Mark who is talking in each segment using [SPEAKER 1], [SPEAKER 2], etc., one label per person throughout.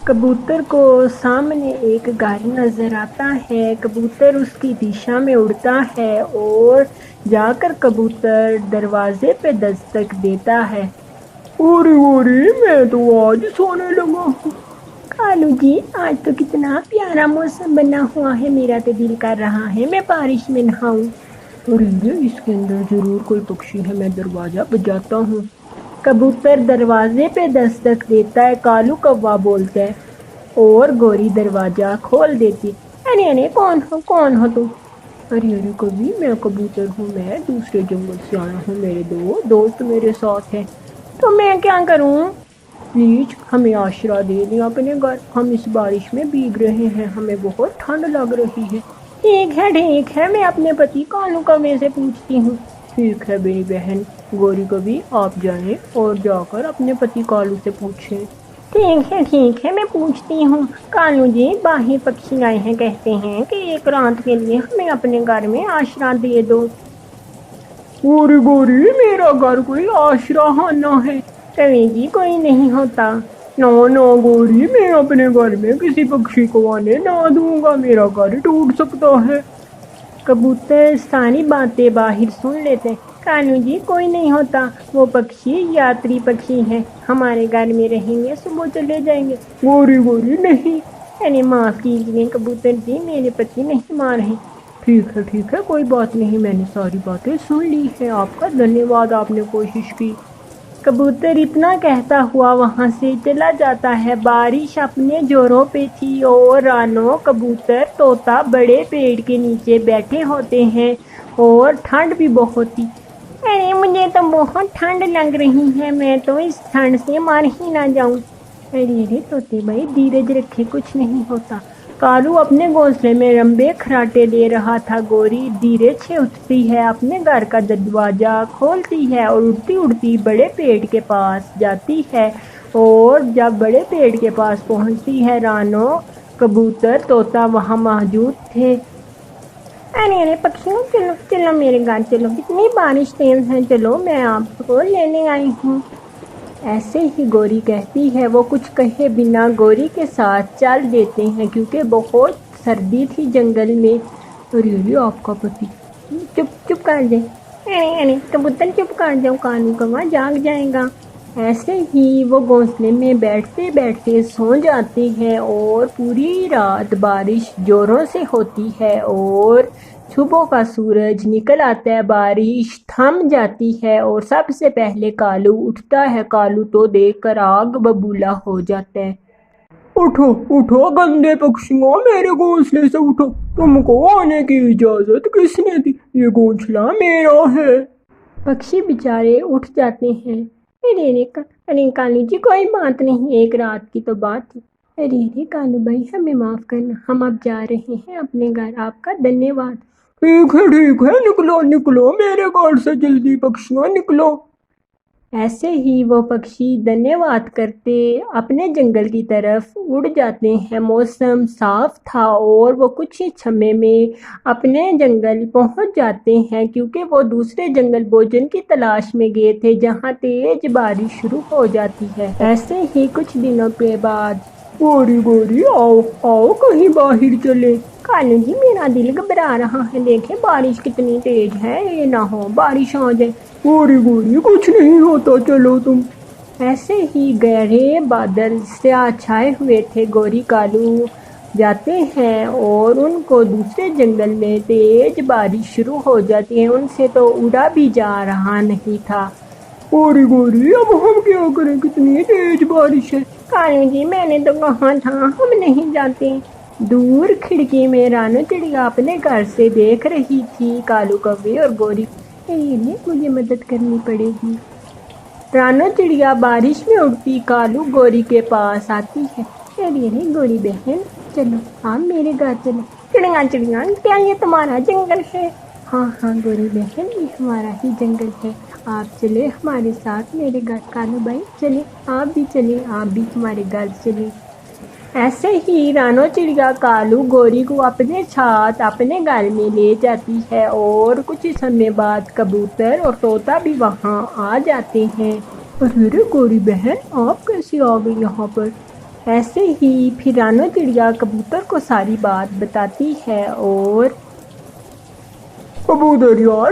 [SPEAKER 1] کبوتر کو سامنے ایک گھر نظر آتا ہے۔ کبوتر اس کی دشا میں اڑتا ہے اور جا کر کبوتر دروازے پہ دستک دیتا ہے۔ اوری اوری، میں تو آج سونے لگا ہوں۔ کالو جی، آج تو کتنا پیارا موسم بنا ہوا ہے، میرا تو دل کر رہا ہے میں بارش میں نہاؤں۔ ارے اس کے اندر ضرور کوئی پکشی ہے، میں دروازہ بجاتا ہوں۔ کبوتر دروازے پہ دستک دیتا ہے۔ کالو کوا بولتا ہے اور گوری دروازہ کھول دیتی۔ ارے ارے، کون ہو تم؟ ارے کبھی میں کبوتر ہوں، میں دوسرے جنگل سے آیا ہوں، میرے دو دوست میرے ساتھ ہیں۔ تو میں کیا کروں؟ پلیز ہمیں آشرا دے دیں اپنے گھر، ہم اس بارش میں بھیگ رہے ہیں، ہمیں بہت ٹھنڈ لگ رہی ہے۔ ٹھیک ہے، میں اپنے پتی کالو کوے سے پوچھتی ہوں۔ ٹھیک ہے میری بہن گوری کبھی، آپ جائیں اور جا کر اپنے پتی کالو سے پوچھیں۔ ٹھیک ہے، میں پوچھتی ہوں۔ کالو جی، باہر پکشی آئے ہیں، کہتے ہیں کہ ایک رات کے لیے ہمیں اپنے گھر میں آشرا دے دو۔ گوری، میرا گھر کوئی آشرا خانہ ہے۔ کوئی جی، کوئی نہیں ہوتا۔ نو گوری، میں اپنے گھر میں کسی پکشی کو آنے نہ دوں گا، میرا گھر ٹوٹ سکتا ہے۔ کبوتر ساری باتیں باہر سن لیتے ہیں۔ کالو جی، کوئی نہیں ہوتا، وہ پکشی یاتری پکشی ہے، ہمارے گھر میں رہیں گے، صبح چلے جائیں گے۔ گوری نہیں۔ ارے معاف کیجیے کبوتر جی، میرے پتی نہیں مان رہے۔ ٹھیک ہے، کوئی بات نہیں، میں نے ساری باتیں سن لی ہے، آپ کا دھنیہ واد، آپ نے کوشش کی۔ کبوتر اتنا کہتا ہوا وہاں سے چلا جاتا ہے۔ بارش اپنے جوڑوں پہ تھی اور رانو، کبوتر، طوطا بڑے پیڑ کے نیچے بیٹھے ہوتے ہیں اور ٹھنڈ بھی بہت تھی۔ ارے مجھے تو بہت ٹھنڈ لگ رہی ہے، میں تو اس ٹھنڈ سے مر ہی نہ جاؤں۔ ارے طوطے بھائی، دھیرج رکھے، کچھ نہیں ہوتا۔ کالو اپنے گھونسلے میں لمبے کھراٹے دے رہا تھا۔ گوری دھیرج سے اٹھتی ہے، اپنے گھر کا دروازہ کھولتی ہے اور اڑتی بڑے پیڑ کے پاس جاتی ہے، اور جب بڑے پیڑ کے پاس پہنچتی ہے، رانو، کبوتر، طوطا وہاں موجود تھے۔ ارے پکشیوں، چلو میرے گھر چلو، کتنی بارش تیز ہے، چلو میں آپ کو لینے آئی ہوں۔ ایسے ہی گوری کہتی ہے، وہ کچھ کہے بنا گوری کے ساتھ چل دیتے ہیں، کیونکہ بہت سردی تھی جنگل میں۔ ارے آپ کا پتی، چپ کر دے۔ ارے کبوتر، چپ کر جاؤ، کالو کوا جاگ جائے گا۔ ایسے ہی وہ گھونسلے میں بیٹھتے سو جاتے ہیں اور پوری رات بارش زوروں سے ہوتی ہے، اور صبح کا سورج نکل آتا ہے، بارش تھم جاتی ہے اور سب سے پہلے کالو اٹھتا ہے۔ کالو تو دیکھ کر آگ ببولا ہو جاتا ہے۔ اٹھو گندے پکشیوں، میرے گھونسلے سے اٹھو، تم کو آنے کی اجازت کس نے دی؟ یہ گھونسلہ میرا ہے۔ پکشی بیچارے اٹھ جاتے ہیں۔ ارے کالو جی، کوئی بات نہیں، ایک رات کی تو بات تھی۔ ارے کالو بھائی، ہمیں معاف کرنا، ہم اب جا رہے ہیں اپنے گھر، آپ کا دھنیہ واد۔ ٹھیک ہے، نکلو میرے گھر سے جلدی، پکشیوں نکلو۔ ایسے ہی وہ پکشی دھنیہ واد کرتے اپنے جنگل کی طرف اڑ جاتے ہیں۔ موسم صاف تھا اور وہ کچھ ہی سمے میں اپنے جنگل پہنچ جاتے ہیں، کیونکہ وہ دوسرے جنگل بھوجن کی تلاش میں گئے تھے، جہاں تیز بارش شروع ہو جاتی ہے۔ ایسے ہی کچھ دنوں کے بعد گوری، آؤ کہیں باہر چلے۔ کالو جی، میرا دل گھبرا رہا ہے، دیکھیں بارش کتنی تیز ہے، یہ نہ ہو بارش آ جائے۔ گوری، کچھ نہیں ہوتا، چلو تم۔ ایسے ہی گہرے بادل سیاہ چھائے ہوئے تھے۔ گوری کالو جاتے ہیں اور ان کو دوسرے جنگل میں تیز بارش شروع ہو جاتی ہے، ان سے تو اڑا بھی جا رہا نہیں تھا۔ گوری، اب ہم کیا کریں، کتنی تیز بارش ہے۔ کالو جی، میں نے تو کہا تھا ہم نہیں جاتے۔ دور کھڑکی میں رانو چڑیا اپنے گھر سے دیکھ رہی تھی۔ کالو کوے اور گوری، مجھے مدد کرنی پڑے گی۔ رانو چڑیا بارش میں اڑتی کالو گوری کے پاس آتی ہے۔ ارے گوری بہن، چلو آپ میرے گھر چلو۔ چڑیا، کیا یہ تمہارا جنگل ہے؟ ہاں گوری بہن، یہ ہمارا ہی جنگل ہے، آپ چلے ہمارے ساتھ میرے گھر۔ کالو بھائی چلے، آپ بھی چلے، آپ بھی ہمارے گھر چلے۔ ایسے ہی رانو چڑیا کالو گوری کو اپنے ساتھ اپنے گھر میں لے جاتی ہے، اور کچھ سمے بعد کبوتر اور طوطا بھی وہاں آ جاتے ہیں۔ ارے گوری بہن، آپ کیسے آ گئی یہاں پر؟ ایسے ہی پھر رانو چڑیا کبوتر کو ساری بات بتاتی ہے اور کبوتر یار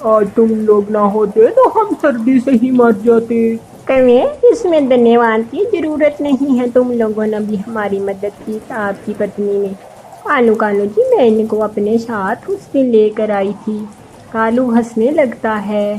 [SPEAKER 1] آج تم لوگ نہ ہوتے تو ہم سردی سے ہی مر جاتے۔ اس میں دھنیہ واد کی ضرورت نہیں ہے، تم لوگوں نے بھی ہماری مدد کی، آپ کی پتنی نے۔ کالو کالو جی میں ان کو اپنے ساتھ اس دن لے کر آئی تھی۔ کالو ہنسنے لگتا ہے۔